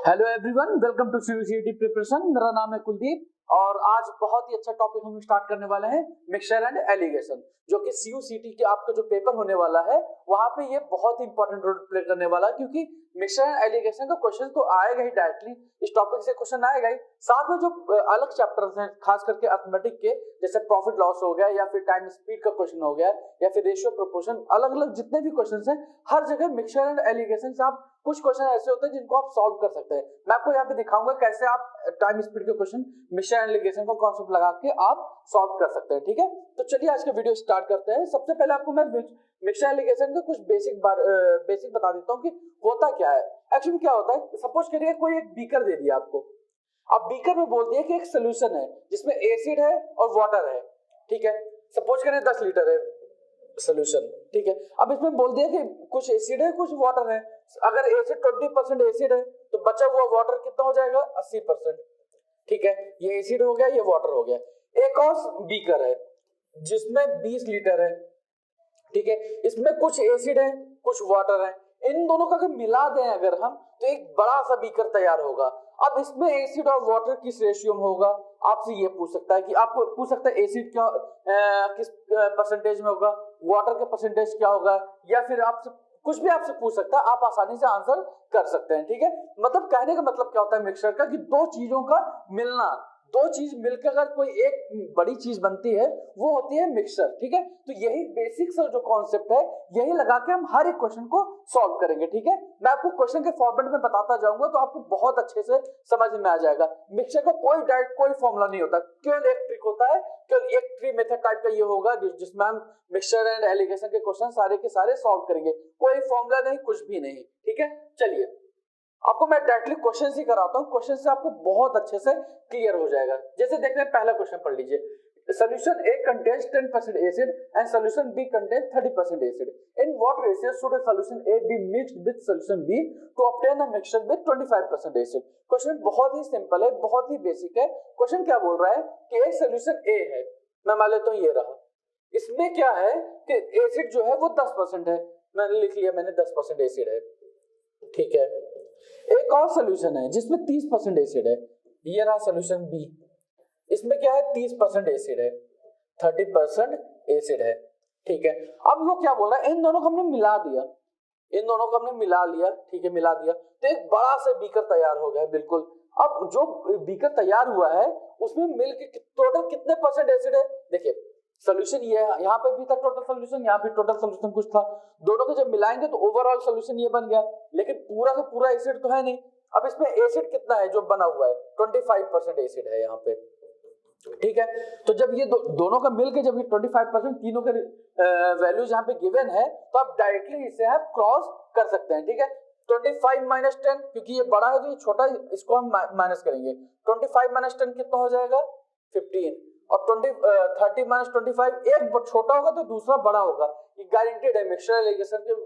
Hello everyone, welcome to CUET preparation. मेरा नाम है कुलदीप और आज बहुत ही अच्छा टॉपिक हम स्टार्ट करने वाले हैं, मिक्सचर एंड एलिगेशन, जो कि सीयूसीटी के आपका जो पेपर होने वाला है वहां पे ये बहुत ही इंपॉर्टेंट रोल प्ले करने वाला है, क्योंकि मिक्सचर एंड एलिगेशन का क्वेश्चन तो आएगा ही, डायरेक्टली इस टॉपिक से क्वेश्चन आएगा ही। साथ में जो अलग चैप्टर्स हैं, खास करके अर्थमेटिक के, जैसे प्रॉफिट लॉस हो गया या फिर टाइम स्पीड का क्वेश्चन हो गया या फिर रेशियो प्रोपोर्शन, अलग अलग जितने भी क्वेश्चन हैं हर जगह मिक्सचर एंड एलिगेशन से आप कुछ क्वेश्चन ऐसे होते हैं जिनको आप सॉल्व कर सकते हैं। मैं आपको यहाँ पे दिखाऊंगा कैसे आप टाइम स्पीड के क्वेश्चन मिक्सचर एंड एलिगेशन का कॉन्सेप्ट लगा के आप सॉल्व कर सकते हैं। ठीक है, तो चलिए आज का वीडियो स्टार्ट करते हैं। सबसे पहले आपको मैं मिक्सचर एलिगेशन के कुछ बेसिक बता देता हूँ कि होता क्या है। एक्चुअली क्या होता है, सपोज करिए कोई एक बीकर दे दिया आपको, अब बीकर में बोल दिया कि एक सोल्यूशन है जिसमें एसिड है और वाटर है। ठीक है, सपोज करिए 10 लीटर है सोल्यूशन। ठीक है, अब इसमें बोल दिया कि कुछ एसिड है कुछ वाटर है। अगर एसिड 20% एसिड है तो बचा हुआ वाटर कितना हो जाएगा, 80%। ठीक है, ये एसिड हो गया, ये वाटर हो गया। एक और बीकर है जिसमें 20 लीटर है। ठीक है, इसमें कुछ एसिड है कुछ वाटर है। इन दोनों का अगर मिला दें अगर हम, तो एक बड़ा सा बीकर तैयार होगा। अब इसमें एसिड और वाटर किस रेशियो में होगा, आपसे ये पूछ सकता है कि आपको पूछ सकता है एसिड क्या किस परसेंटेज में होगा, वाटर का परसेंटेज क्या होगा, या फिर आपसे कुछ भी आपसे पूछ सकता है, आप आसानी से आंसर कर सकते हैं। ठीक है, मतलब कहने का मतलब क्या होता है मिक्सचर का, कि दो चीजों का मिलना, दो चीज मिलकर अगर कोई एक बड़ी चीज बनती है वो होती है मिक्सचर। ठीक है, तो यही बेसिक सा जो कॉन्सेप्ट है यही लगा के हम हर एक क्वेश्चन को सॉल्व करेंगे। ठीक है, मैं आपको क्वेश्चन के फॉर्मेट में बताता जाऊंगा तो आपको बहुत अच्छे से समझ में आ जाएगा। मिक्सचर का कोई डायरेक्ट कोई फॉर्मूला नहीं होता, केवल एक ट्रिक होता है, केवल एक ट्री मेथड टाइप का ये होगा जिसमें हम मिक्सचर एंड एलिगेशन के क्वेश्चन सारे के सारे सॉल्व करेंगे। कोई फॉर्मूला नहीं, कुछ भी नहीं। ठीक है, चलिए आपको मैं डायरेक्टली क्वेश्चन ही कराता हूँ, क्वेश्चन से आपको बहुत अच्छे से क्लियर हो जाएगा। जैसे देखते हैं, पहला क्वेश्चन पढ़ लीजिए। Solution A contains 10% acid and solution B contains 30% acid. In what ratio should a solution A be mixed with solution B to obtain a mixture with 25% acid? Question बहुत ही सिंपल है, बहुत ही बेसिक है। Question क्या बोल रहा है कि एक सोल्यूशन A है, मैं मान लेता हूँ ये रहा। इसमें क्या है कि एसिड जो है वो 10% है, मैंने लिख लिया, मैंने 10% एसिड है। ठीक है, एक और सोल्यूशन है जिसमें 30% एसिड है, ये रहा सोल्यूशन बी। इसमें क्या है, 30% एसिड है, 30% एसिड है। ठीक है, अब वो क्या बोल रहा है, इन दोनों को हमने मिला दिया, इन दोनों को हमने मिला लिया। ठीक है, मिला दिया तो एक बड़ा सा बीकर तैयार हो गया। बिल्कुल, अब जो बीकर तैयार हुआ है उसमें मिलकर टोटल कितने परसेंट एसिड है, देखिए सोल्यूशन ये है, यहाँ पे भी था टोटल सोल्यूशन, यहाँ पे टोटल सोल्यूशन कुछ था, दोनों को जब मिलाएंगे तो ओवरऑल सोल्यूशन ये बन गया। लेकिन पूरा का पूरा एसिड तो है नहीं। अब इसमें एसिड कितना है जो बना हुआ है, 25% एसिड है यहाँ पे। ठीक है, तो जब ये दोनों का मिलके जब ये 25% तीनों के वैल्यूज यहाँ पे गिवन है, तो आप डायरेक्टली इसे आप क्रॉस कर सकते हैं। ठीक है, 25 माइनस 10, क्योंकि ये बड़ा है तो ये छोटा, इसको हम माइनस करेंगे। 25 माइनस 10 कितना हो जाएगा, 15। और 30 माइनस 25, एक छोटा होगा तो दूसरा बड़ा होगा, ये गारंटेड है। मिक्सचर एलिगेशन के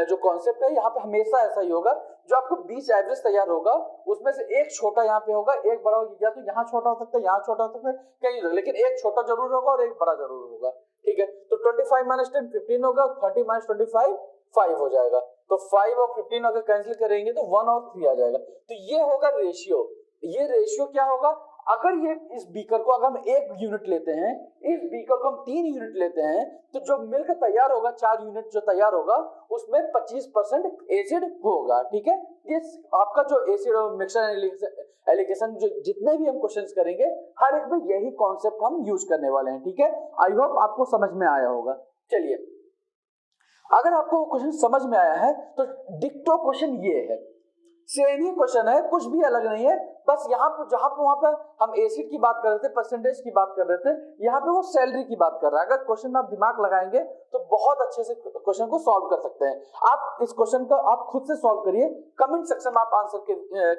जो कॉन्सेप्ट है यहाँ पे हमेशा ऐसा ही होगा, जो आपको बीच एवरेज तैयार होगा उसमें से एक छोटा यहाँ पे होगा, एक बड़ा होगा, या तो यहाँ छोटा हो सकता है, यहाँ छोटा हो सकता है, कहीं होगा, लेकिन एक छोटा जरूर होगा और एक बड़ा जरूर होगा। ठीक है, तो 25 माइनस 10 15 होगा, 30 माइनस 25 5 हो जाएगा। तो 5 और 15 अगर कैंसिल करेंगे तो 1 और 3 आ जाएगा। तो ये होगा रेशियो। ये रेशियो क्या होगा, अगर ये इस बीकर को अगर हम 1 यूनिट लेते हैं, इस बीकर को हम 3 यूनिट लेते हैं, तो जो मिलकर तैयार होगा 4 यूनिट जो तैयार होगा उसमें 25% एसिड होगा। ठीक है, ये आपका जो एसिड और मिक्सचर एलिगेशन जो जितने भी हम क्वेश्चंस करेंगे हर एक में यही कॉन्सेप्ट हम यूज करने वाले हैं। ठीक है, आई होप आपको समझ में आया होगा। चलिए, अगर आपको क्वेश्चन समझ में आया है तो डिक्टो क्वेश्चन ये है, सेम ही क्वेश्चन है, कुछ भी अलग नहीं है। बस यहाँ पे जहां पे वहां पे हम एसिड की बात कर रहे थे, परसेंटेज की बात कर रहे थे, यहाँ पे वो सैलरी की बात कर रहा है। अगर क्वेश्चन में आप दिमाग लगाएंगे तो बहुत अच्छे से क्वेश्चन को सॉल्व कर सकते हैं। आप इस क्वेश्चन को आप खुद से सॉल्व करिए, कमेंट सेक्शन में आप आंसर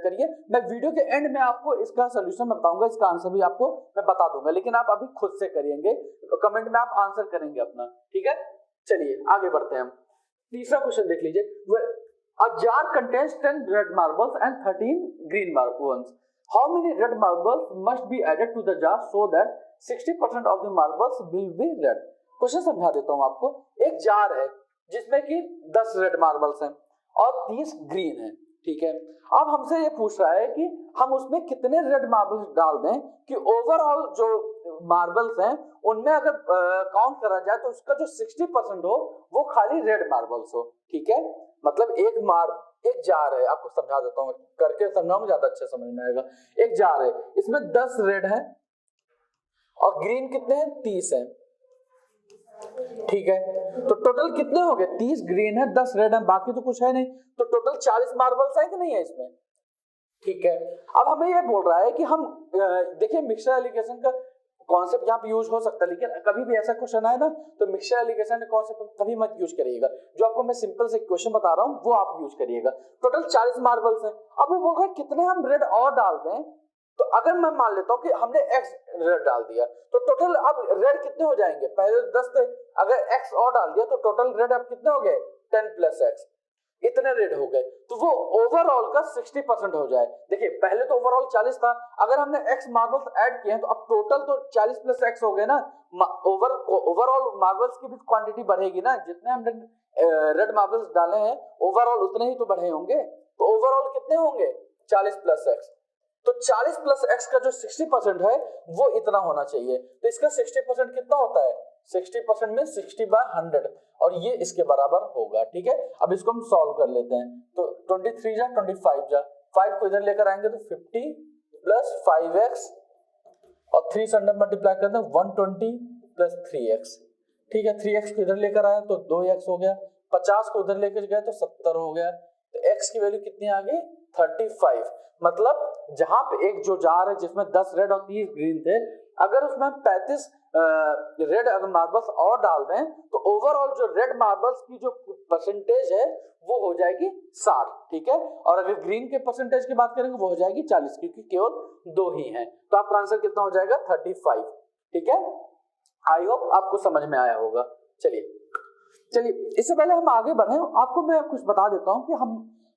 करिए। मैं वीडियो के एंड में आपको इसका सोल्यूशन बताऊंगा, इसका आंसर भी आपको मैं बता दूंगा, लेकिन आप अभी खुद से करिएंगे, कमेंट में आप आंसर करेंगे अपना। ठीक है, चलिए आगे बढ़ते हैं हम। तीसरा क्वेश्चन देख लीजिए। A jar contains 10 red marbles and 13 green ones. How many red marbles must be added to the jar so that 60% of the marbles will be red? Question समझा देता हूं आपको। एक जार है जिसमें कि 10 रेड मार्बल्स हैं और 30 ग्रीन है। ठीक है। अब हमसे ये पूछ रहा है कि हम उसमें कितने रेड मार्बल्स डाल दें कि ओवरऑल जो मार्बल्स हैं उनमें अगर काउंट करा जाए तो उसका जो 60% हो वो खाली रेड मार्बल्स हो। ठीक है, मतलब एक जार है, आपको समझा देता हूँ, करके समझाऊंगा ज्यादा अच्छा समझ में आएगा। एक जार है, इसमें 10 रेड है और ग्रीन कितने हैं, 30 है। ठीक है, तो टोटल कितने हो गए, 30 ग्रीन है, 10 रेड है, बाकी तो कुछ है नहीं, तो टोटल 40 मार्बल्स है कि नहीं है इसमें। ठीक है, अब हमें ये बोल रहा है कि हम देखिए मिक्सचर एलिगेशन का कॉन्सेप्ट यहाँ पे यूज हो सकता है, लेकिन कभी भी ऐसा क्वेश्चन आए ना तो मिक्सचर एलिगेशन कॉन्सेप्ट कभी मत यूज करिएगा। जो आपको मैं सिंपल से क्वेश्चन बता रहा हूँ वो आप यूज करिएगा। टोटल 40 मार्बल्स हैं। अब वो बोल रहा है कितने हम रेड और डाल दें, तो अगर मैं मान लेता हूँ कि हमने x रेड डाल दिया तो टोटल अब रेड कितने हो जाएंगे, पहले 10 थे, अगर x और डाल दिया तो टोटल रेड अब कितने हो गए, 10 + x, इतने रेड हो गए। तो वो ओवरऑल का 60% हो जाए। देखिए पहले तो ओवरऑल 40 था, अगर हमने x मार्बल्स ऐड किए हैं तो अब टोटल तो 40 + x हो गए ना, ओवरऑल मार्बल्स की भी क्वांटिटी बढ़ेगी ना, जितने हमने रेड मार्बल्स डाले हैं ओवरऑल उतने ही तो बढ़े होंगे, तो ओवरऑल कितने होंगे, 40 + x। तो 40 + x का जो 60% है वो इतना होना चाहिए। तो इसका 60% कितना होता है, 60% में 60/100 और ये इसके बराबर होगा। ठीक है, अब इसको हम सॉल्व कर लेते हैं। तो 23 जा 25 जा, 5 को इधर लेकर आएंगे तो 50 + 5x और 3 से मल्टीप्लाई कर दें 120 + 3x। ठीक है, 3x को इधर लेकर आए तो 2x हो गया, 50 को उधर लेकर गए तो 70 हो गया, तो x की वैल्यू कितनी आ गई, 35। मतलब जहां पे एक जो जार है जिसमें 10 रेड और 30 ग्रीन थे, अगर उसमें 35 रेड अगर मार्बल्स और डाल दें तो ओवरऑल जो रेड मार्बल्स की जो परसेंटेज है वो हो जाएगी 60। ठीक है, और अगर ग्रीन के परसेंटेज की बात करेंगे वो हो जाएगी 40, क्योंकि केवल 2 ही हैं। तो आपका आंसर कितना हो जाएगा, 35। ठीक है, आई होप आपको समझ में आया होगा। चलिए इससे पहले हम आगे बढ़े, आपको मैं कुछ बता देता हूं कि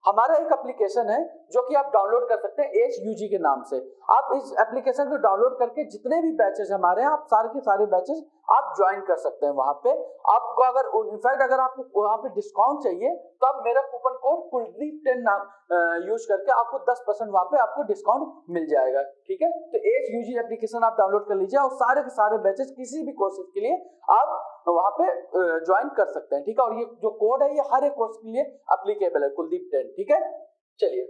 हमारा एक एप्लीकेशन है जो कि आप डाउनलोड कर सकते हैं HUG के नाम से। आप इस एप्लीकेशन को डाउनलोड करके जितने भी बैचेस हमारे हैं आप सारे के सारे बैचेस आप ज्वाइन कर सकते हैं। वहां पे आपको अगर इनफैक्ट अगर आपको वहां पे डिस्काउंट चाहिए तो आप मेरा कूपन कोड कुलदीप10 नाम यूज करके आपको 10% वहां पे आपको डिस्काउंट मिल जाएगा। ठीक है, तो HUG एप्लीकेशन आप डाउनलोड कर लीजिए और सारे के सारे बैचेस किसी भी कोर्सेज के लिए आप वहां पे ज्वाइन कर सकते हैं। ठीक है, और ये जो कोड है ये हर एक कोर्स के लिए एप्लीकेबल है, कुलदीप10। ठीक है, चलिए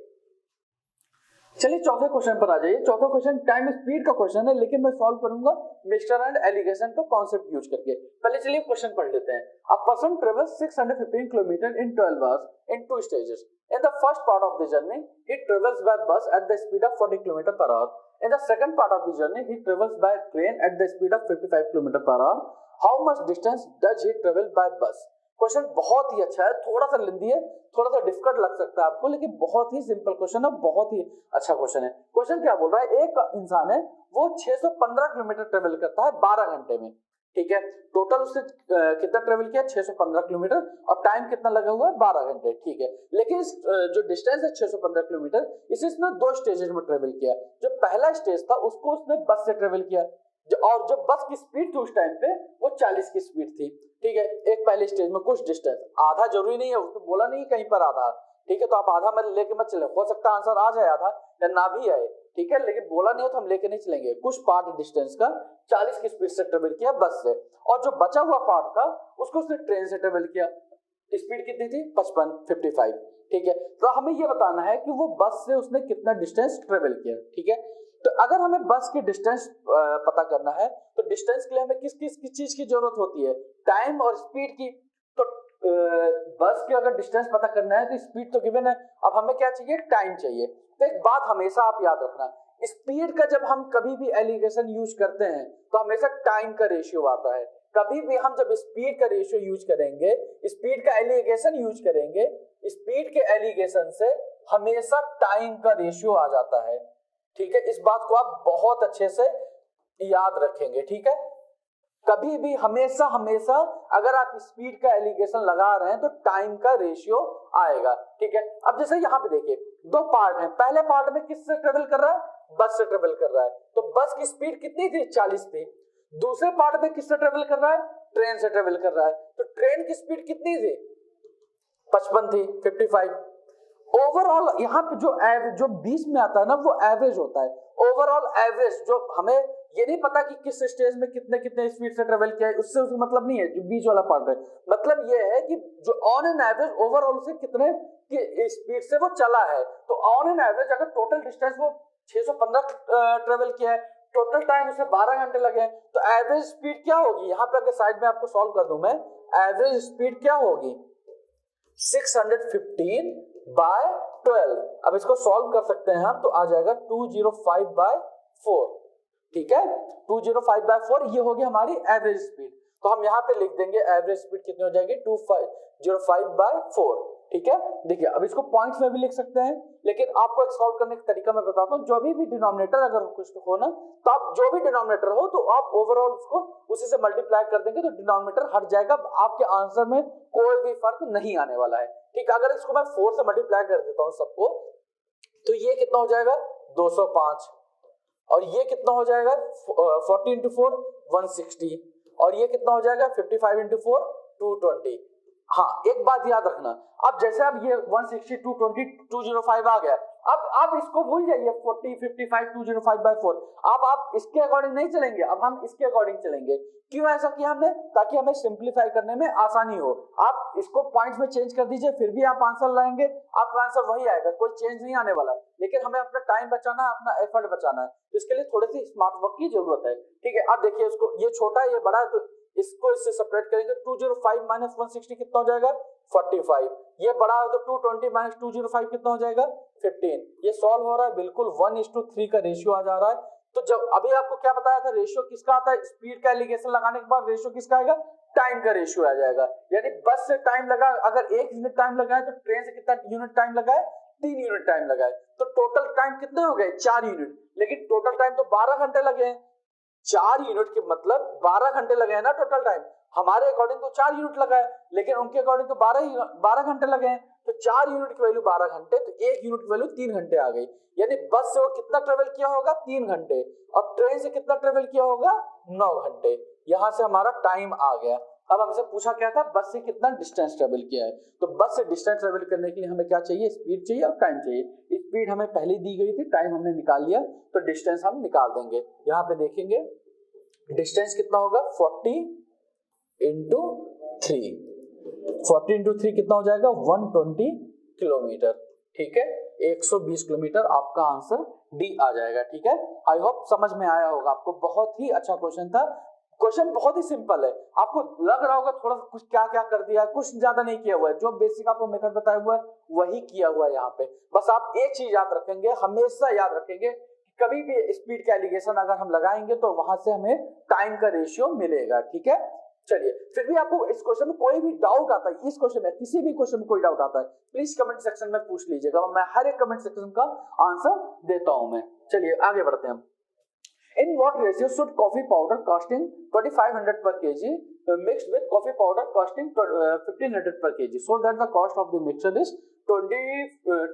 चौथे क्वेश्चन पर आ जाइए। चौथा क्वेश्चन टाइम स्पीड का क्वेश्चन है, लेकिन मैं सॉल्व करूंगा मिक्सचर एंड एलिगेशन का कॉन्सेप्ट यूज करके। पहले चलिए क्वेश्चन पढ़ लेते हैं। A person travels 615 kilometre in 12 hours in 2 stages. In the first part of the journey, he travels by bus at the speed of 40 km/h. In the second part of the journey, he travels by train at the speed of 55 km/h. How much distance does he travel by bus? Question बहुत ही अच्छा है, थोड़ा सा लेंदी है, थोड़ा सा difficult लग सकता है आपको, लेकिन बहुत ही सिंपल क्वेश्चन है, बहुत ही अच्छा क्वेश्चन है। क्वेश्चन क्या बोल रहा है, एक इंसान है वो 615 किलोमीटर ट्रेवल करता है 12 घंटे में। ठीक है, टोटल उसने कितना ट्रेवल किया, 615 किलोमीटर, और टाइम कितना लगा हुआ है, 12 घंटे। ठीक है, लेकिन जो डिस्टेंस है 615 किलोमीटर, इसे इसने 2 स्टेजेस में ट्रेवल किया। जो पहला स्टेज था उसको उसने बस से ट्रेवल किया, और जो बस की स्पीड थी उस टाइम पे वो 40 की स्पीड थी। ठीक है, एक पहले स्टेज में कुछ डिस्टेंस, आधा जरूरी नहीं है, उसको बोला नहीं कहीं पर आधा। ठीक है, तो आप आधा मत लेके मत चले, हो सकता है आंसर आ जाए आधा या ना भी आए। ठीक है, लेकिन बोला नहीं है तो हम लेके नहीं चलेंगे। कुछ पार्ट डिस्टेंस का 40 की स्पीड से ट्रेवल किया बस से, और जो बचा हुआ पार्ट था उसको उसने ट्रेन से ट्रेवल किया। स्पीड कितनी थी, 55। ठीक है, तो हमें ये बताना है कि वो बस से उसने कितना डिस्टेंस ट्रेवल किया। ठीक है, तो अगर हमें बस की डिस्टेंस पता करना है तो डिस्टेंस के लिए हमें किस किस चीज की जरूरत होती है, टाइम और स्पीड की। तो बस की अगर डिस्टेंस पता करना है तो स्पीड तो गिवन है, अब हमें क्या चाहिए, टाइम चाहिए। तो एक बात हमेशा आप याद रखना, स्पीड का जब हम कभी भी एलिगेशन यूज करते हैं तो हमेशा टाइम का रेशियो आता है। कभी भी हम जब स्पीड का रेशियो यूज करेंगे, स्पीड का एलिगेशन यूज करेंगे, स्पीड के एलिगेशन से हमेशा टाइम का रेशियो आ जाता है। ठीक है, इस बात को आप बहुत अच्छे से याद रखेंगे। ठीक है, कभी भी हमेशा अगर आप स्पीड का एलिगेशन लगा रहे हैं तो टाइम का रेशियो आएगा। ठीक है, अब जैसे यहाँ पे देखिए 2 पार्ट हैं, पहले पार्ट में किससे ट्रेवल कर रहा है, बस से ट्रेवल कर रहा है, तो बस की स्पीड कितनी थी, 40 थी। दूसरे पार्ट में किससे ट्रेवल कर रहा है, ट्रेन से ट्रेवल कर रहा है, तो ट्रेन की स्पीड कितनी थी, 55 थी, 55। ओवरऑल यहाँ पे जो बीच में आता है ना वो एवरेज होता है। ओवरऑल एवरेज जो हमें ये नहीं पता कि किस स्टेज में कितने कितने स्पीड से ट्रेवल किया है, उससे उसका मतलब नहीं है जो बीच वाला पार्ट है। मतलब ये है कि जो ऑन एन एवरेज ओवरऑल से कितने की स्पीड से वो चला है। तो ऑन एन एवरेज अगर टोटल डिस्टेंस वो 615 ट्रेवल किया है, टोटल टाइम उसे 12 घंटे लगे, तो एवरेज स्पीड क्या होगी? यहाँ पे अगर साइड में आपको सॉल्व कर दूं मैं, एवरेज स्पीड क्या होगी? 615 बाय 12। अब इसको सॉल्व कर सकते हैं हम, तो आ जाएगा 205 बाय 4। ठीक है, 205 बाय 4 ये होगी हमारी एवरेज स्पीड। तो हम यहाँ पे लिख देंगे एवरेज स्पीड कितनी हो जाएगी? 205 बाय 4। ठीक है, देखिए अब इसको पॉइंट्स में भी लिख सकते हैं, लेकिन आपको एक सॉल्व करने का तरीका मैं बताता हूँ। जो भी डिनोमिनेटर अगर कुछ हो ना, तो आप जो भी डिनोमिनेटर हो तो आप ओवरऑल उसको उसी से मल्टीप्लाई कर देंगे, तो डिनोमिनेटर हट जाएगा, आपके आंसर में कोई भी फर्क नहीं आने वाला है। ठीक है, अगर इसको मैं 4 से मल्टीप्लाई कर देता हूँ सबको, तो ये कितना हो जाएगा? 205, और ये कितना हो जाएगा? 40 इंटू 4 160, और ये कितना हो जाएगा? 55 इंटू 4 220। हाँ, एक बात याद रखना, अब जैसे अब ये 160 220 205 आ गया, अब आप इसको भूल जाइए 40 55 205 बाय 4। आप इसके अकॉर्डिंग नहीं चलेंगे, अब हम इसके अकॉर्डिंग चलेंगे। क्यों ऐसा किया हमने? ताकि हमें सिंप्लीफाई करने में आसानी हो। आप इसको पॉइंट्स में चेंज कर दीजिए, फिर भी आप आंसर लाएंगे, आपका आंसर वही आएगा, कोई चेंज नहीं आने वाला। लेकिन हमें अपना टाइम बचाना है, अपना एफर्ट बचाना है, तो इसके लिए थोड़ी सी स्मार्ट वर्क की जरूरत है। ठीक है, अब देखिए इसको, ये छोटा है ये बड़ा है, तो इसको इससे सेपरेट करेंगे। 205 माइनस 160 कितना हो जाएगा? 45। ये बड़ा है तो 220 माइनस 205 कितना हो जाएगा? 15। ये सॉल्व हो रहा है, बिल्कुल 1:3 का रेशियो आ जा रहा है। तो जब अभी आपको क्या बताया था, रेशियो किसका आता है? स्पीड का एलिगेशन लगाने के बाद रेशियो किसका आएगा? टाइम का रेशियो आ जाएगा। यानी बस से टाइम लगा, अगर 1 यूनिट टाइम लगा है, तो ट्रेन से कितना यूनिट टाइम लगा है? 3 यूनिट टाइम लगा है। तो टोटल टाइम कितने हो गए? 4 यूनिट। लेकिन टोटल टाइम तो 12 घंटे लगे हैं। 4 यूनिट के मतलब 12 घंटे लगे हैं ना टोटल टाइम। हमारे अकॉर्डिंग तो 4 यूनिट लगा है, लेकिन उनके अकॉर्डिंग तो 12 घंटे लगे हैं। तो 4 यूनिट की वैल्यू 12 घंटे, तो 1 यूनिट की वैल्यू 3 घंटे आ गई। यानी बस से वो कितना ट्रेवल किया होगा? 3 घंटे। और ट्रेन से कितना ट्रेवल किया होगा? 9 घंटे। यहां से हमारा टाइम आ गया। अब हमसे पूछा क्या था? बस से कितना डिस्टेंस ट्रेवल किया है। तो बस से डिस्टेंस ट्रेवल करने के लिए हमें क्या चाहिए? स्पीड चाहिए और टाइम चाहिए। स्पीड हमें पहले दी गई थी, टाइम हमने निकाल लिया, तो डिस्टेंस हम निकाल देंगे। यहाँ पे देखेंगे डिस्टेंस कितना होगा? 40 इंटू 3। 40 इंटू 3 कितना हो जाएगा? 120 किलोमीटर। ठीक है, 120 किलोमीटर आपका आंसर डी आ जाएगा। ठीक है, आई होप समझ में आया होगा आपको। बहुत ही अच्छा क्वेश्चन था। क्वेश्चन बहुत ही सिंपल है। आपको लग रहा होगा थोड़ा कुछ क्या क्या कर दिया, कुछ ज्यादा नहीं किया हुआ है। जो बेसिक आपको मेथड बताया हुआ है वही किया हुआ है यहाँ पे। बस आप एक चीज याद रखेंगे, हमेशा याद रखेंगे, कभी भी स्पीड का एलिगेशन अगर हम लगाएंगे तो वहां से हमें टाइम का रेशियो मिलेगा। ठीक है, चलिए, फिर भी आपको इस क्वेश्चन में कोई भी डाउट आता है, इस क्वेश्चन में किसी भी क्वेश्चन में कोई डाउट आता है, प्लीज कमेंट सेक्शन में पूछ लीजिएगा। मैं हर एक कमेंट सेक्शन का आंसर देता हूं मैं। चलिए आगे बढ़ते हैं हम। In what ratio should coffee powder costing 2500 per kg mixed with coffee powder costing 1500 per kg so that the cost of the mixture is 20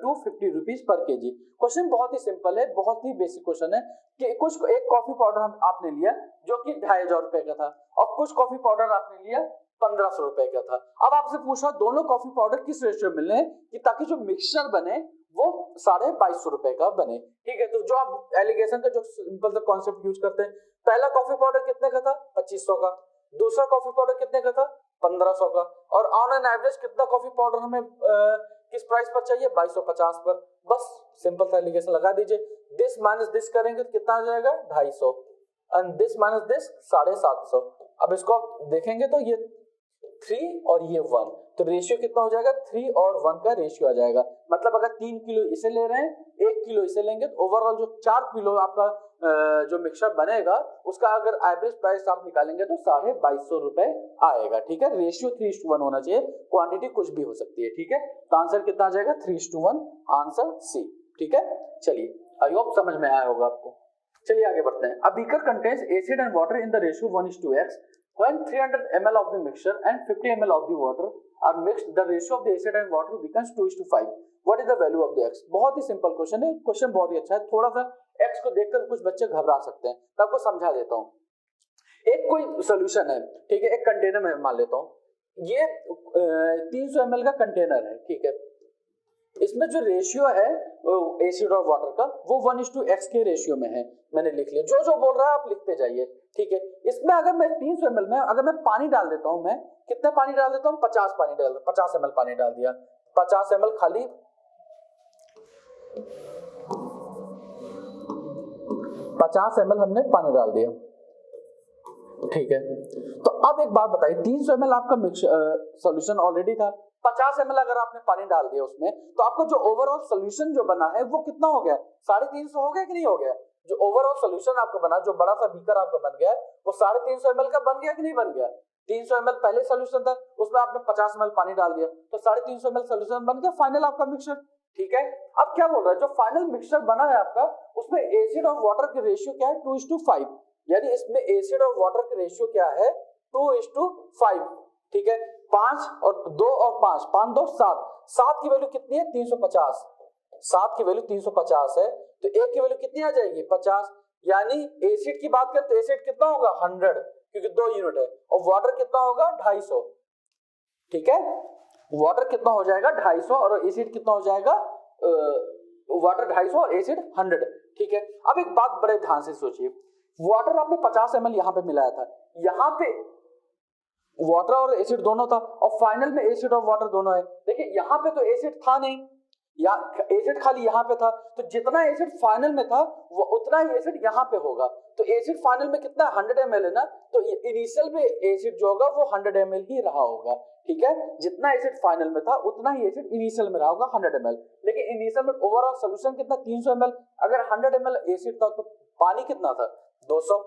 to 50 rupees per kg? Question बहुत ही सिंपल है, बहुत ही बेसिक क्वेश्चन है कि कुछ एक coffee powder आपने लिया जो कि 2500 रुपए का था, और कुछ कॉफी पाउडर आपने लिया 1500 रुपए का था। अब आपसे पूछा दोनों कॉफी पाउडर किस रेशियो में मिलने हैं कि ताकि जो मिक्सचर बने वो 2250 रुपए का बने। ठीक है, तो जो आप एलिगेशन का जो सिंपल सा कॉन्सेप्ट यूज करते हैं, पहला कॉफी पाउडर कितने का था? 2500 का। दूसरा कॉफी पाउडर कितने का था? 1500 का। और ऑन एन एवरेज कितना कॉफी पाउडर हमें किस प्राइस पर चाहिए? 2250 पर। बस सिंपल सा एलिगेशन लगा दीजिए। दिस माइनस दिस करेंगे तो कितना आ जाएगा? 250, एंड दिस माइनस दिस 750। अब इसको आप देखेंगे तो ये 3 और ये 1, तो रेशियो कितना हो जाएगा? 3 और 1 का रेशियो आ जाएगा। मतलब अगर 3 किलो इसे ले रहे हैं, 1 किलो इसे लेंगे, तो ओवरऑल जो 4 किलो आपका जो मिक्सचर बनेगा उसका अगर एवरेज प्राइस आप निकालेंगे तो 2250 रुपए आएगा। ठीक है, रेशियो 3:1 होना चाहिए, क्वांटिटी कुछ भी हो सकती है। ठीक है, तो आंसर कितना आ जाएगा? 3:1, आंसर सी। ठीक है, चलिए आई होप समझ में आया होगा आपको। चलिए आगे बढ़ते हैं। A beaker contains acid and water in the ratio 1:x. When 300 ml of the mixture and 50 ml of the water are mixed, the ratio of the acid and water becomes 2:5. What is the value of the x? बहुत ही simple question है, question बहुत ही अच्छा है। थोड़ा सा x को देखकर कुछ बच्चे घबरा सकते हैं, मैं आपको समझा देता हूँ। एक कोई सोल्यूशन है, ठीक है, एक कंटेनर में मान लेता हूँ, ये 300 ml का कंटेनर है। ठीक है, इसमें जो रेशियो है एसिड और वाटर का वो 1:x के रेशियो में है। मैंने लिख लिया, जो जो बोल रहा है आप लिखते जाइए, ठीक है। इसमें अगर मैं 300 ml में अगर मैं पानी डाल देता हूं, मैं कितना पानी डाल देता हूं, 50 पानी डाल 50 ml पानी डाल दिया, 50 ml खाली 50 ml हमने पानी डाल दिया, ठीक है। तो अब एक बात बताइए, 300 ml आपका सॉल्यूशन ऑलरेडी था, 50 ml अगर आपने पानी डाल दिया उसमें, तो आपको जो ओवरऑल सॉल्यूशन जो बना है वो कितना हो गया, 350 हो गया कि नहीं हो गया? जो ओवरऑल सॉल्यूशन आपका बना, जो बड़ा सा बीकर आपका बन गया वो 350 ml का बन गया कि नहीं बन गया? 300 ml पहले सॉल्यूशन था, उसमें आपने 50 ml पानी डाल दिया, तो 350 ml सॉल्यूशन बन गया फाइनल आपका मिक्सचर, ठीक है। अब क्या बोल रहा है, जो फाइनल मिक्सचर बना है आपका, उसमें एसिड और वाटर की रेशियो क्या है, 2:5, यानी इसमें एसिड और वाटर की रेशियो क्या है, 2:5, ठीक है। 5 और 2 और 5, 5 2 7, 7 की वैल्यू कितनी है, 350, 7 की वैल्यू 350 है, तो एक की वैल्यू कितनी आ जाएगी, 50, यानी एसिड की बात करें तो एसिड कितना होगा, 100, क्योंकि 2 यूनिट है, और वाटर कितना होगा, 250, ठीक है। वाटर कितना हो जाएगा, 250, और एसिड कितना हो जाएगा, वाटर 250 और एसिड 100, ठीक है। अब एक बात बड़े ध्यान से सोचिए, वाटर आपने 50 ml यहां पे मिलाया था, यहां पे वाटर और एसिड दोनों था, और फाइनल में एसिड और वाटर दोनों है। देखिए यहां पे तो एसिड था नहीं, या एसिड खाली यहां पे था, तो जितना एसिड फाइनल में था वो उतना ही एसिड यहां पे होगा, तो एसिड फाइनल में कितना 100 ml है ना, तो इनिशियल में एसिड जो होगा वो 100 ml ही रहा होगा, ठीक है। जितना एसिड फाइनल में था उतना ही एसिड इनिशियल में रहा होगा, 100 ml, लेकिन इनिशियल में ओवरऑल सॉल्यूशन कितना, 300 ml, अगर 100 ml एसिड था तो पानी कितना था, 200,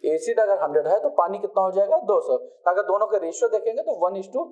एसिड अगर 100 है तो पानी कितना हो जाएगा, 200, अगर दोनों का रेशियो देखेंगे तो 1:2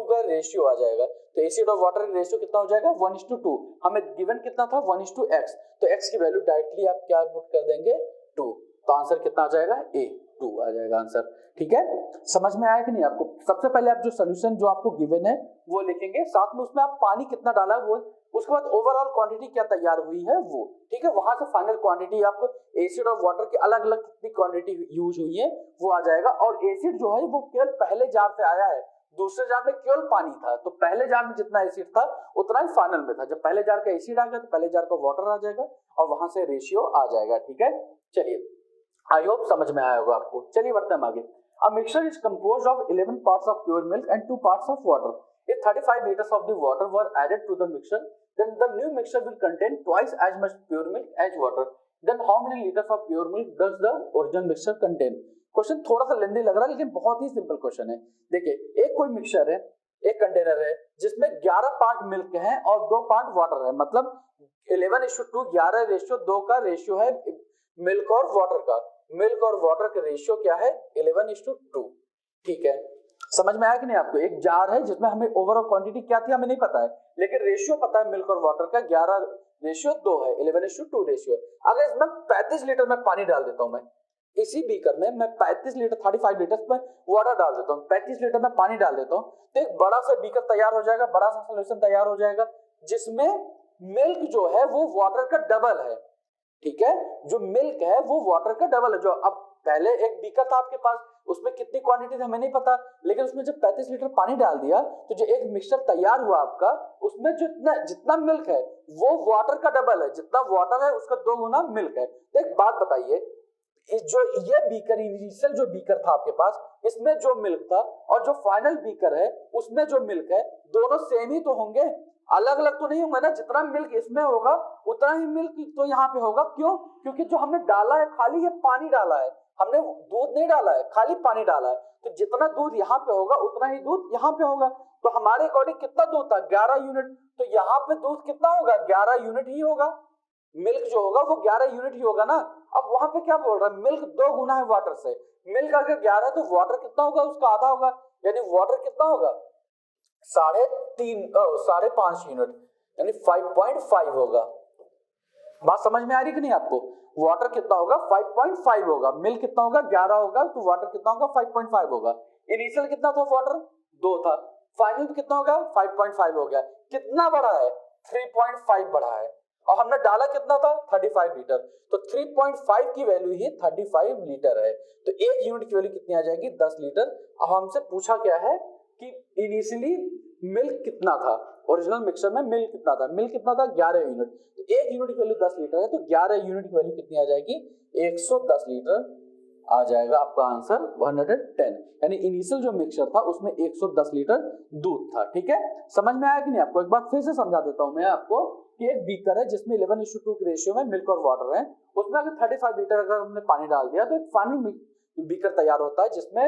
का रेशियो आ जाएगा, तो एसिड और वाटर का रेशियो कितना हो जाएगा, 1:2, हमें गिवन कितना था, 1:x, तो x की वैल्यू डायरेक्टली आप क्या पुट कर देंगे, 2, तो आंसर कितना आ जाएगा, A, 2 आ जाएगा आंसर, ठीक है। समझ में आया कि नहीं आपको? सबसे पहले आप जो सोल्यूशन जो आपको गिवन है वो लिखेंगे, साथ में उसमें आप पानी कितना डाला वो, उसके बाद ओवरऑल क्वांटिटी क्या तैयार हुई है वो, ठीक है। वहां से फाइनल क्वांटिटी आपको एसिड और वाटर की अलग अलग कितनी क्वांटिटी यूज हुई है वो आ जाएगा, और एसिड जो है वो केवल पहले जार से आया है, दूसरे जार में केवल पानी था, तो पहले जार में जितना एसिड था उतना ही फाइनल में था, जब पहले जार का एसिड आ गया तो पहले जार का वाटर आ जाएगा, और वहां से रेशियो आ जाएगा, ठीक है। चलिए, आई होप समझ में आया होगा आपको। चलिए बढ़ते हैं आगे। A mixture is composed of 11 parts of pure milk and 2 parts of water. If 35 liters of the water were added to the mixture, then the new mixture will contain twice as much pure milk as water. Then how many liters of pure milk does the original mixture contain? Question थोड़ा सा लेंदी लग रहा है लेकिन बहुत ही simple question है। देखिए, एक कोई मिक्सचर है, एक कंटेनर है जिसमें 11 पार्ट मिल्क है और 2 पार्ट वाटर है, मतलब 11:2, 11 रेशियो 2 का रेशियो है मिल्क और वाटर का। मिल्क और वाटर का रेशियो क्या है, 11:2, ठीक है। समझ में आया कि नहीं आपको? एक जार है जिसमें हमें ओवरऑल क्वांटिटी क्या थी हमें नहीं पता है, लेकिन रेशियो पता है मिल्क और वाटर का 11:2 है, 11:2 रेशियो। अगर इसमें 35 लीटर में पानी डाल देता हूं, मैं इसी बीकर में मैं 35 लीटर 35 लीटर में वाटर डाल देता हूँ, 35 लीटर में पानी डाल देता हूँ, तो एक बड़ा सा बीकर तैयार हो जाएगा, बड़ा सा सोल्यूशन तैयार हो जाएगा, जिसमें मिल्क जो है वो वाटर का डबल है, ठीक है। जो मिल्क है वो वाटर का डबल है। जो अब पहले एक बीकर था आपके पास, उसमें कितनी क्वांटिटी थी हमें नहीं पता, लेकिन उसमें जब 35 लीटर पानी डाल दिया तो जो एक मिक्सचर तैयार हुआ आपका, उसमें जो जितना मिल्क है वो वाटर का डबल है, जितना वाटर है उसका 2 गुना मिल्क है। तो एक बात बताइए, जो ये बीकर इनिशियल जो बीकर था आपके पास, इसमें जो मिल्क था और जो फाइनल बीकर है उसमें जो मिल्क है, दोनों सेम ही तो होंगे, अलग अलग तो नहीं होंगे ना। जितना मिल्क इसमें होगा उतना ही मिल्क तो यहाँ पे होगा। क्यों? क्योंकि जो हमने डाला है खाली ये पानी डाला है, हमने दूध नहीं डाला है, खाली पानी डाला है, तो जितना दूध यहाँ पे होगा उतना ही दूध यहाँ पे होगा। तो हमारे अकॉर्डिंग कितना दूध था, 11 यूनिट, तो यहाँ पे दूध कितना होगा, 11 यूनिट ही होगा। मिल्क जो होगा वो 11 यूनिट ही होगा ना। अब वहां पे क्या बोल रहा है, मिल्क 2 गुना है वाटर से। मिल्क अगर 11 है तो वाटर कितना होगा, उसका आधा होगा, यानी वाटर कितना होगा, 5.5 यूनिट, यानी 5.5 होगा। बात समझ में आ रही कि नहीं आपको? वाटर कितना होगा, 5.5 होगा, मिल्क कितना होगा, 11 होगा, तो वाटर कितना होगा, 5.5 होगा। इनिशियल कितना था वाटर, 2 था, फाइनल कितना होगा, 5.5 हो गया। कितना बढ़ा है, 3.5 बढ़ा है, और हमने डाला कितना था, 35 लीटर, तो 3.5 की वैल्यू ही 35 लीटर है। तो एक यूनिट की वैल्यू कितनी आ जाएगी, 10 लीटर। अब हमसे पूछा क्या है कि इनिशियली मिल्क कितना था, ओरिजिनल मिक्सचर में मिल्क कितना था, मिल्क कितना था 11 यूनिट। तो 1 यूनिट की वैल्यू 10 लीटर है, तो 11 यूनिट की वैल्यू कितनी आ जाएगी, 110 लीटर आ जाएगा आपका आंसर 110। यानी इनिशियल जो मिक्सचर था उसमें 110 लीटर दूध था। ठीक है, समझ में आया कि नहीं आपको? एक बार फिर से समझा देता हूं मैं आपको कि एक बीकर है जिसमें 11:2 के रेशियो में मिल्क और वाटर है, उसमें अगर 35 लीटर अगर हमने पानी डाल दिया तो एक फाइनल बीकर तैयार होता है जिसमें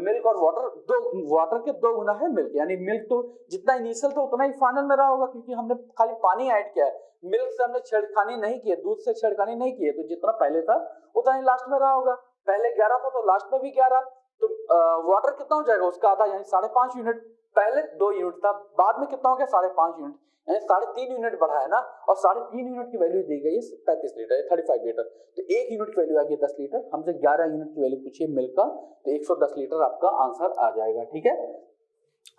मिल्क और वाटर के 2 गुना है मिल्क। यानी मिल्क तो जितना इनिशियल था उतना ही फाइनल में रहा होगा, क्योंकि हमने खाली पानी ऐड किया है, मिल्क से हमने छेड़खानी नहीं की है, दूध से छेड़खानी नहीं की है, तो जितना पहले था उतना ही लास्ट में रहा होगा। पहले 11 था तो लास्ट में भी 11, तो वाटर कितना हो जाएगा उसका आधा, यानी 5.5 यूनिट। पहले 2 यूनिट था, बाद में कितना हो गया 5.5 यूनिट, यानी 3.5 यूनिट बढ़ा है ना, और 3.5 यूनिट की वैल्यू दी गई है 35 लीटर, 35 लीटर। तो 1 यूनिट की वैल्यू आ गई 10 लीटर, हमसे 11 यूनिट की वैल्यू पूछिए मिल्क का, तो 110 लीटर आपका आंसर आ जाएगा। ठीक है,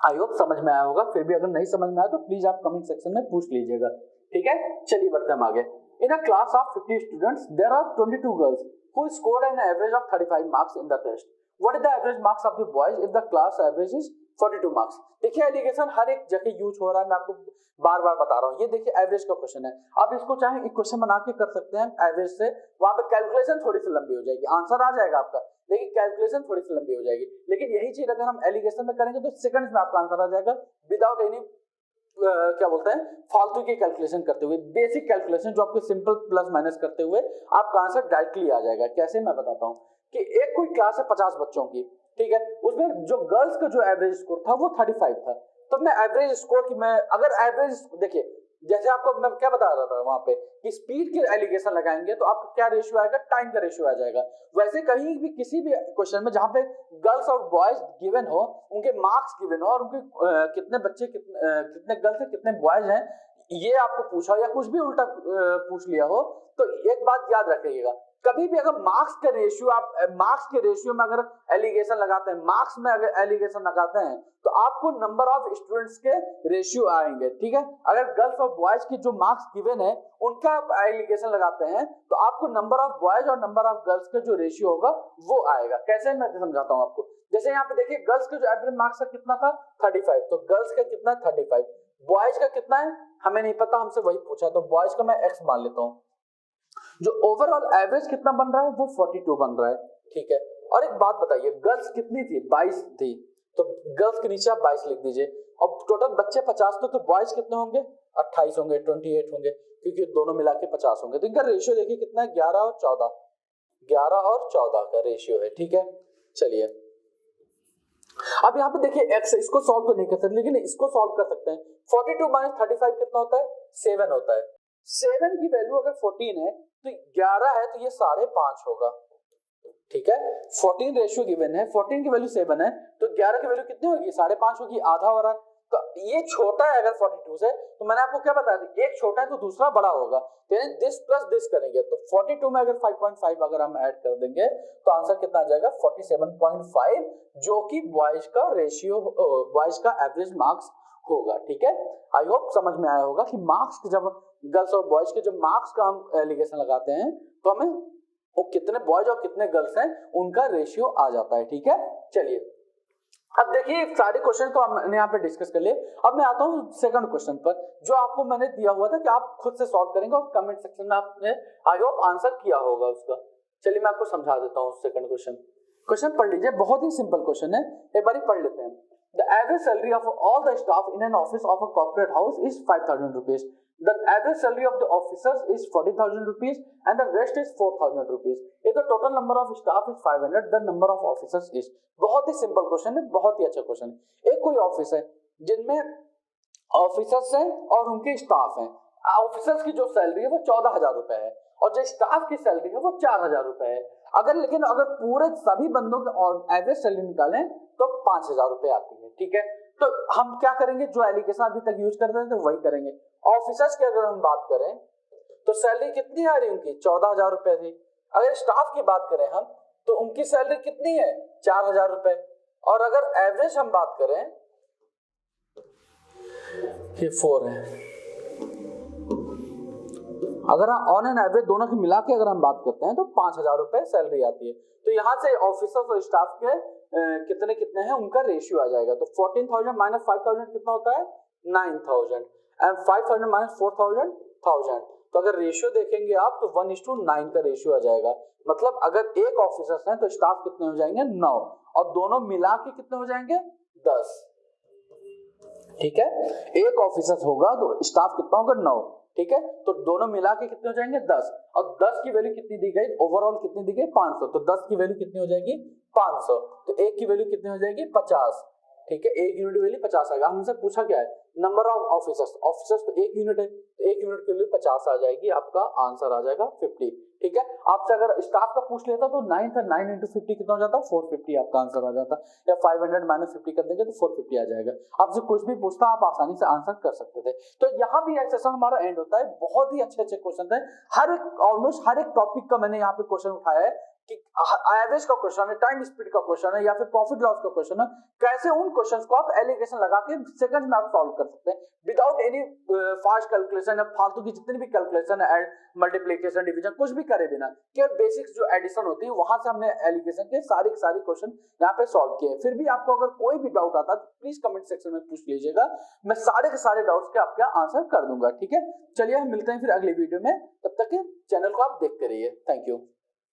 आई होप समझ में आया होगा। फिर भी अगर नहीं समझ में आया तो प्लीज आप कमेंट सेक्शन में पूछ लीजिएगा। ठीक है, चलिए बढ़ते हम आगे। In a class of 50 students there are 22 girls who scored an average of 35 marks in the test. What is the average marks of the boys if the class average is 42 marks? देखिए allegation हर एक जगह use हो रहा है, मैं आपको बार बार बता रहा हूँ। ये देखिए एवरेज का क्वेश्चन है, आप इसको चाहे इक्वेशन बना के कर सकते हैं एवरेज से, वहां पे कैलकुलेशन थोड़ी सी लंबी हो जाएगी, आंसर आ जाएगा आपका, लेकिन कैलकुलेशन थोड़ी सी लंबी हो जाएगी। लेकिन यही चीज अगर हम एलिगेशन में करेंगे तो सेकंड्स में आपका आंसर आ जाएगा विदाउट एनी क्या बोलते हैं फालतू की कैलकुलेशन करते हुए, बेसिक कैलकुलेशन जो आपके सिंपल प्लस माइनस करते हुए आपका आंसर डायरेक्टली आ जाएगा। कैसे, मैं बताता हूं कि एक कोई क्लास है 50 बच्चों की, ठीक है, उसमें जो गर्ल्स का जो एवरेज स्कोर था वो 35 था। तो मैं एवरेज स्कोर की मैं अगर एवरेज देखिए, जैसे आपको मैं क्या बता रहा था वहां पे कि स्पीड के एलिगेशन लगाएंगे तो आपका क्या रेशियो आएगा, टाइम का रेशियो आ जाएगा। वैसे कहीं भी किसी भी क्वेश्चन में जहां पे गर्ल्स और बॉयज गिवन हो, उनके मार्क्स गिवन हो और उनके कितने बच्चे कितने गर्ल्स है कितने बॉयज हैं, ये आपको पूछा या कुछ भी उल्टा पूछ लिया हो, तो एक बात याद रखिएगा, कभी भी अगर मार्क्स के रेशियो आप मार्क्स के रेशियो में अगर एलिगेशन लगाते हैं, मार्क्स में अगर एलिगेशन लगाते हैं तो आपको नंबर ऑफ स्टूडेंट्स के रेशियो आएंगे। ठीक है, अगर गर्ल्स और बॉयज की जो मार्क्स गिवन है उनका आप एलिगेशन लगाते हैं तो आपको नंबर ऑफ बॉयज और नंबर ऑफ गर्ल्स का जो रेशियो होगा वो आएगा। कैसे, मैं समझाता हूं आपको। जैसे यहाँ पे देखिए गर्ल्स का जो एवरेज मार्क्स का कितना था 35, तो गर्ल्स का कितना 35, बॉयज का कितना है हमें नहीं पता, हमसे वही पूछा, तो बॉयज का मैं x मान लेता हूँ। जो ओवरऑल एवरेज कितना बन रहा है वो 42 बन रहा है। ठीक है, और एक बात बताइए, गर्ल्स कितनी थी 22 थी, तो गर्ल्स के नीचे आप 22 लिख दीजिए, और टोटल बच्चे 50 तो बॉयज कितने होंगे 28 होंगे, 28 होंगे, क्योंकि दोनों मिला के 50 होंगे। तो इनका रेशियो देखिए कितना है 11 और 14, 11 और 14 का रेशियो है। ठीक है, चलिए अब यहाँ पे देखिए x, इसको सॉल्व तो नहीं कर सकते लेकिन इसको सॉल्व कर सकते हैं। 42 माइनस 35 कितना होता है 7 होता है। 7 की वैल्यू अगर 14 है तो 11 है तो ये 5.5 होगा। ठीक है, 14 रेशियो गिवन है, 14 की वैल्यू 7 है तो 11 की वैल्यू कितनी होगी 5.5 होगी, आधा हो रहा है। तो ये छोटा है अगर 42 से, तो मैंने आपको क्या बताया था, एक छोटा है तो दूसरा बड़ा होगा, यानी दिस प्लस दिस करेंगे तो 42 में अगर 5.5 अगर हम ऐड कर देंगे तो आंसर कितना आ जाएगा 47.5, जो कि बॉयज का रेशियो, बॉयज का एवरेज मार्क्स होगा। ठीक है, आई होप समझ में आया होगा कि मार्क्स जब गर्ल्स और बॉयज के जब मार्क्स का हम एलिगेशन लगाते हैं तो हमें वो कितने बॉयज और कितने गर्ल्स हैं उनका रेशियो आ जाता है। ठीक है, चलिए अब देखिए सारे क्वेश्चन तो हमने यहाँ पे डिस्कस कर लिए। अब मैं आता हूँ सेकंड क्वेश्चन पर, जो आपको मैंने दिया हुआ था कि आप खुद से सॉल्व करेंगे और कमेंट सेक्शन में आपने आई होप आंसर किया होगा उसका। चलिए मैं आपको समझा देता हूँ सेकंड क्वेश्चन पढ़ लीजिए, बहुत ही सिंपल क्वेश्चन है, एक बार पढ़ लेते हैं। The average salary of all the staff in an office of a corporate house is 5,000 rupees. The average salary of the officers is 40,000 rupees and the rest is 4,000 rupees. If the total number of staff is 500, the number of officers is. बहुत ही simple question है, बहुत ही अच्छा question है। एक कोई office है जिनमें officers हैं और उनके स्टाफ हैं। ऑफिसर्स की जो सैलरी है वो 14,000 रुपए है और जो स्टाफ की सैलरी है वो 4,000 रुपए है। अगर पूरे सभी बंदों के एवरेज सैलरी निकालें तो 5,000 रुपए आती है। ठीक है, तो हम क्या करेंगे, जो एलिगेशन अभी तक यूज कर रहे थे वही करेंगे। ऑफिसर्स की अगर हम बात करें तो सैलरी कितनी आ रही उनकी 14,000 रुपए थी। अगर स्टाफ की बात करें हम तो उनकी सैलरी कितनी है 4,000 रुपए, और अगर एवरेज हम बात करें ये 4 है। अगर ऑन एन एवरेज दोनों की मिला के अगर हम बात करते हैं तो 5,000 रुपए सैलरी आती है। तो यहाँ से ऑफिसर्स और स्टाफ के कितने कितने हैं उनका रेशियो आ जाएगा। तो 14,000 माइनस 5,000 कितना होता है 9,000 एंड 5,000 माइनस 4,000 1000। तो अगर रेशियो देखेंगे आप तो 1:9 का रेशियो आ जाएगा। मतलब अगर एक ऑफिसर्स हैं तो स्टाफ कितने हो जाएंगे 9 और दोनों मिला के कितने हो जाएंगे 10। ठीक है, एक ऑफिसर्स होगा तो स्टाफ कितना होगा 9। ठीक है, तो दोनों मिला के कितने हो जाएंगे 10 और 10 की वैल्यू कितनी दी गई ओवरऑल कितनी दी गई 500। तो 10 की वैल्यू कितनी हो जाएगी 500। तो एक की वैल्यू कितनी हो जाएगी 50। ठीक है, एक यूनिट वैल्यू 50 आएगा। हमसे पूछा क्या है नंबर ऑफ ऑफिसर्स, ऑफिसर्स तो एक यूनिट है तो एक यूनिट के लिए 50 आ जाएगी, आपका आंसर आ जाएगा 50। ठीक है, आपसे अगर स्टाफ का पूछ लेता तो 9 था, 9 into 50 कितना हो जाता 450 आपका आंसर आ जाता, या 500 माइनस 50 कर देंगे तो 450 आ जाएगा। आपसे कुछ भी पूछता आप आसानी से आंसर कर सकते थे। तो यहाँ भी सेशन हमारा एंड होता है। बहुत ही अच्छे अच्छे क्वेश्चन थे, हर एक ऑलमोस्ट हर एक टॉपिक का मैंने यहाँ पे क्वेश्चन उठाया है कि एवरेज का क्वेश्चन है, टाइम स्पीड का क्वेश्चन है, या फिर प्रॉफिट लॉस का क्वेश्चन है। कैसे उन क्वेश्चंस को आप एलिगेशन लगा के सेकंड में आप सॉल्व कर सकते हैं विदाउट एनी फास्ट कैलकुलेशन या फालतू की जितनी भी कैलकुलेशन है, ऐड मल्टीप्लिकेशन डिवीजन कुछ भी करे बिना, केवल बेसिक्स जो एडिशन होती है वहां से हमने एलिगेशन के सारे क्वेश्चन यहाँ पे सॉल्व किए। फिर भी आपको अगर कोई भी डाउट आता है तो प्लीज कमेंट सेक्शन में पूछ लीजिएगा, मैं सारे के सारे डाउट्स के आपका आंसर कर दूंगा। ठीक है, चलिए हम मिलते हैं फिर अगली वीडियो में, तब तक के चैनल को आप देखते रहिए। Thank you.